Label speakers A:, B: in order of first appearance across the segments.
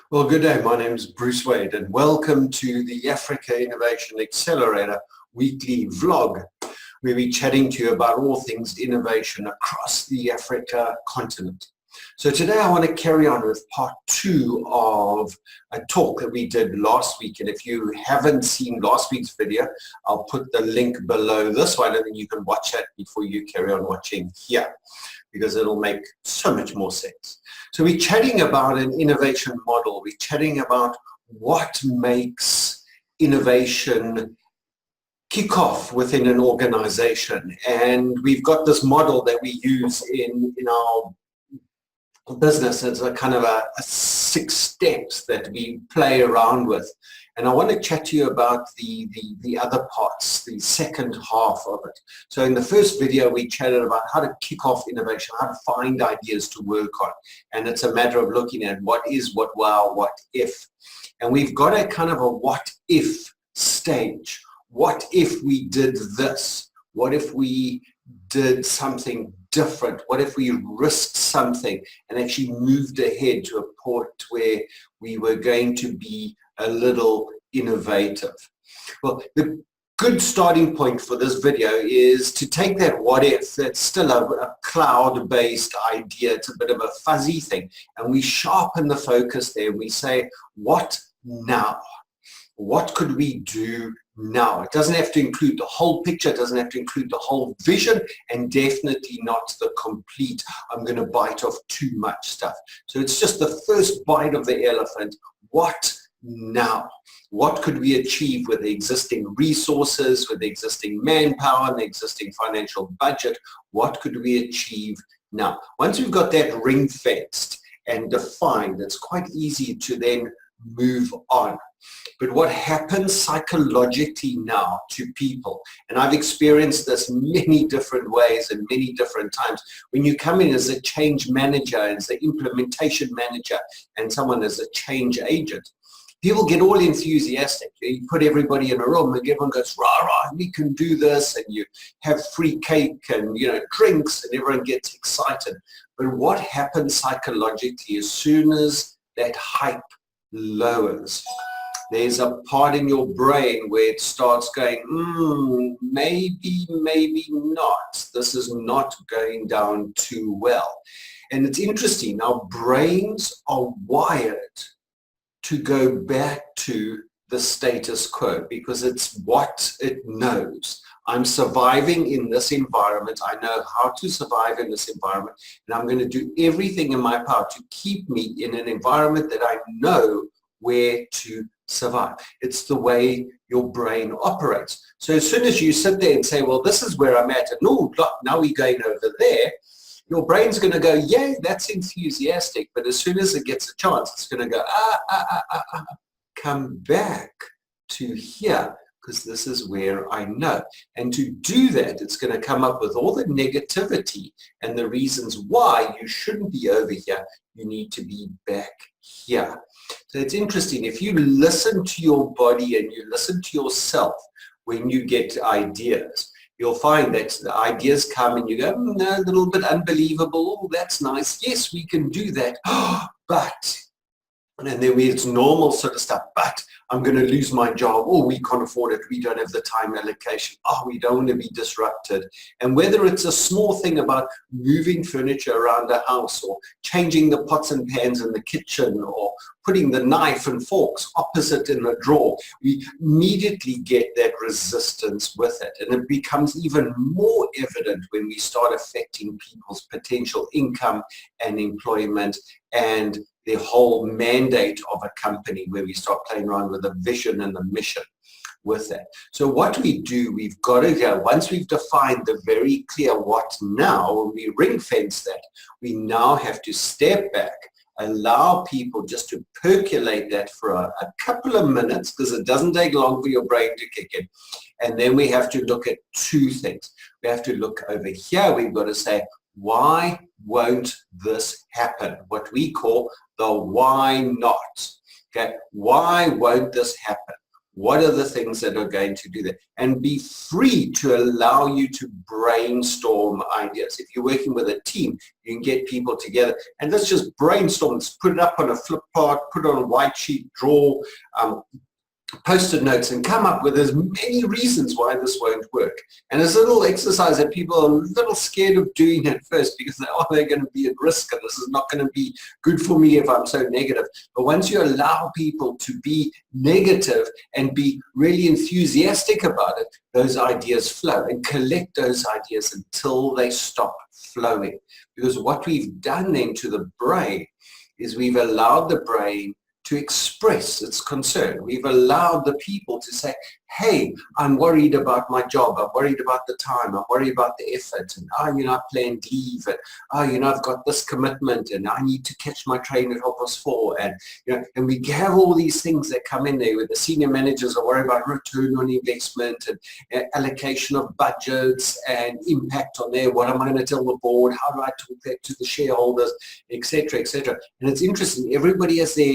A: Well, good day. My name is Bruce Wade and welcome to the Africa Innovation Accelerator weekly vlog, where we're chatting to you about all things innovation across the Africa continent. So today I want to carry on with part 2 of a talk that we did last week. And if you haven't seen last week's video, I'll put the link below this one and you can watch it before you carry on watching here, because it'll make so much more sense. So we're chatting about an innovation model. We're chatting about what makes innovation kick off within an organization. And we've got this model that we use in our business as a kind of a 6 steps that we play around with. And I want to chat to you about the other parts, the second half of it. So in the first video, we chatted about how to kick off innovation, how to find ideas to work on. And it's a matter of looking at what is, what, wow, what if. And we've got a kind of a what if stage. What if we did this? What if we did something different? What if we risked something and actually moved ahead to a point where we were going to be a little innovative? Well, the good starting point for this video is to take that what if, that's still a cloud-based idea, it's a bit of a fuzzy thing, and we sharpen the focus there. We say, what now? What could we do now? It doesn't have to include the whole picture, it doesn't have to include the whole vision, and definitely not the complete, I'm going to bite off too much stuff. So it's just the first bite of the elephant. What now? What could we achieve with the existing resources, with the existing manpower and the existing financial budget? What could we achieve now? Once we've got that ring fenced and defined, it's quite easy to then move on. But what happens psychologically now to people, and I've experienced this many different ways and many different times, when you come in as a change manager, as an implementation manager, and someone as a change agent, people get all enthusiastic. You put everybody in a room and everyone goes, rah, rah, we can do this, and you have free cake and drinks, and everyone gets excited. But what happens psychologically as soon as that hype lowers? There's a part in your brain where it starts going, maybe not. This is not going down too well. And it's interesting, our brains are wired to go back to the status quo because it's what it knows. I'm surviving in this environment. I know how to survive in this environment, and I'm going to do everything in my power to keep me in an environment that I know where to survive. It's the way your brain operates. So as soon as you sit there and say, well, this is where I'm at, and oh, look, now we're going over there, your brain's going to go, yeah, that's enthusiastic. But as soon as it gets a chance, it's going to go, come back to here, because this is where I know. And to do that, it's going to come up with all the negativity and the reasons why you shouldn't be over here. You need to be back here. So it's interesting. If you listen to your body and you listen to yourself when you get ideas, you'll find that the ideas come and you go, no, a little bit unbelievable. Oh, that's nice. Yes, we can do that. But, and then it's normal sort of stuff, but I'm going to lose my job. Oh, we can't afford it. We don't have the time allocation. Oh, we don't want to be disrupted. And whether it's a small thing about moving furniture around the house or changing the pots and pans in the kitchen or putting the knife and forks opposite in a drawer, we immediately get that resistance with it. And it becomes even more evident when we start affecting people's potential income and employment and the whole mandate of a company, where we start playing around with the vision and the mission with that. So what we do, we've got to go, once we've defined the very clear what now, when we ring fence that, we now have to step back, allow people just to percolate that for a couple of minutes, because it doesn't take long for your brain to kick in. And then we have to look at 2 things. We have to look over here. We've got to say, why won't this happen? What we call the why not. Okay, why won't this happen? What are the things that are going to do that? And be free to allow you to brainstorm ideas. If you're working with a team, you can get people together and let's just brainstorm. Let's put it up on a flip chart, put it on a white sheet, draw post-it notes and come up with as many reasons why this won't work. And it's a little exercise that people are a little scared of doing at first because they're going to be at risk and this is not going to be good for me if I'm so negative. But once you allow people to be negative and be really enthusiastic about it, those ideas flow, and collect those ideas until they stop flowing. Because what we've done then to the brain is we've allowed the brain to express its concern. We've allowed the people to say, hey, I'm worried about my job, I'm worried about the time, I'm worried about the effort, and I planned leave, and I've got this commitment, and I need to catch my train at 4:30, and we have all these things that come in there where the senior managers are worried about return on investment and allocation of budgets and impact on there. What am I going to tell the board? How do I talk that to the shareholders, etc., etc. And it's interesting, everybody has their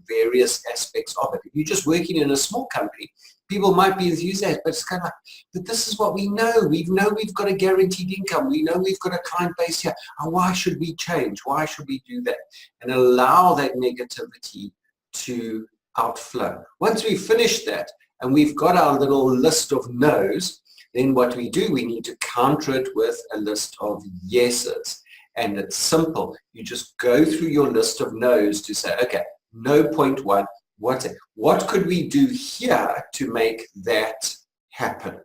A: various aspects of it. If you're just working in a small company, people might be enthusiastic, but it's kind of like, but this is what we know. We know we've got a guaranteed income. We know we've got a client base here. And why should we change? Why should we do that? And allow that negativity to outflow. Once we've finished that and we've got our little list of no's, then what we do, we need to counter it with a list of yeses. And it's simple. You just go through your list of no's to say, okay, no, point one, what could we do here to make that happen?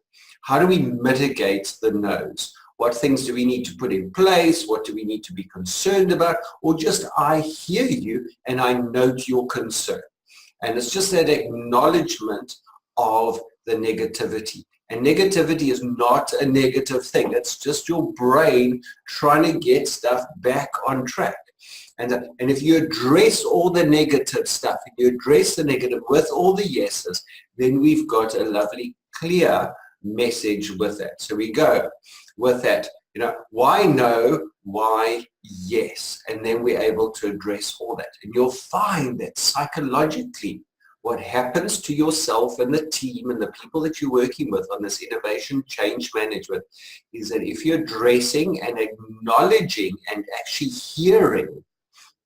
A: How do we mitigate the no's? What things do we need to put in place? What do we need to be concerned about? Or just, I hear you and I note your concern. And it's just that acknowledgement of the negativity. And negativity is not a negative thing. It's just your brain trying to get stuff back on track. And if you address all the negative stuff, if you address the negative with all the yeses, then we've got a lovely, clear message with that. So we go with that, why no, why yes, and then we're able to address all that. And you'll find that psychologically, what happens to yourself and the team and the people that you're working with on this innovation change management is that if you're addressing and acknowledging and actually hearing,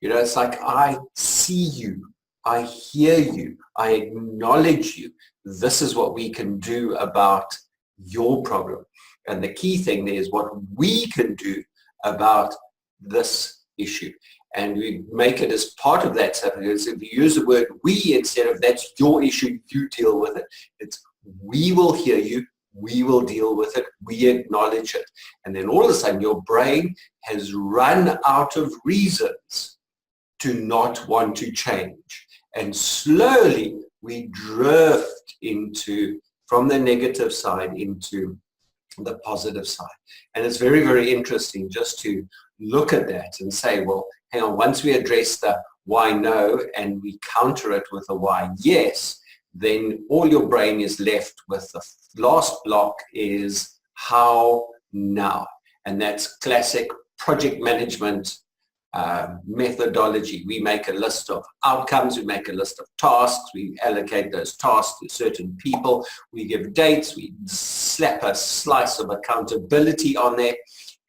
A: it's like, I see you, I hear you, I acknowledge you. This is what we can do about your problem. And the key thing there is what we can do about this issue. And we make it as part of that. So if you use the word we instead of that's your issue, you deal with it. It's we will hear you, we will deal with it, we acknowledge it. And then all of a sudden your brain has run out of reasons to not want to change. And slowly we drift from the negative side into the positive side. And it's very, very interesting just to look at that and say, well, hang on, once we address the why no and we counter it with a why yes, then all your brain is left with the last block is how now. And that's classic project management methodology. We make a list of outcomes, we make a list of tasks, we allocate those tasks to certain people, we give dates, we slap a slice of accountability on there,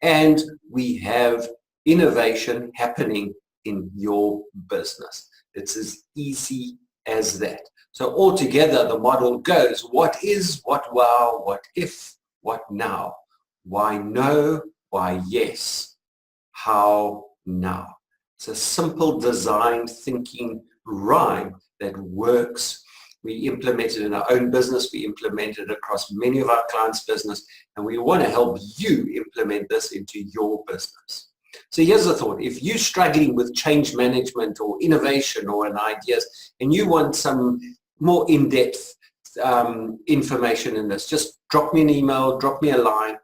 A: and we have innovation happening in your business. It's as easy as that. So altogether the model goes, what is, what wow, what if, what now, why no, why yes, how now. It's a simple design thinking rhyme that works. We implement it in our own business. We implement it across many of our clients' business, and we want to help you implement this into your business. So here's the thought. If you're struggling with change management or innovation or an ideas, and you want some more in-depth information in this, just drop me an email, drop me a line,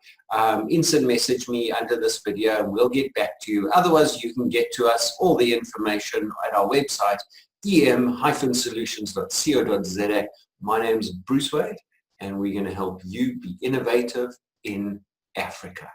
A: instant message me under this video and we'll get back to you. Otherwise, you can get to us all the information at our website, em-solutions.co.za. My name is Bruce Wade and we're going to help you be innovative in Africa.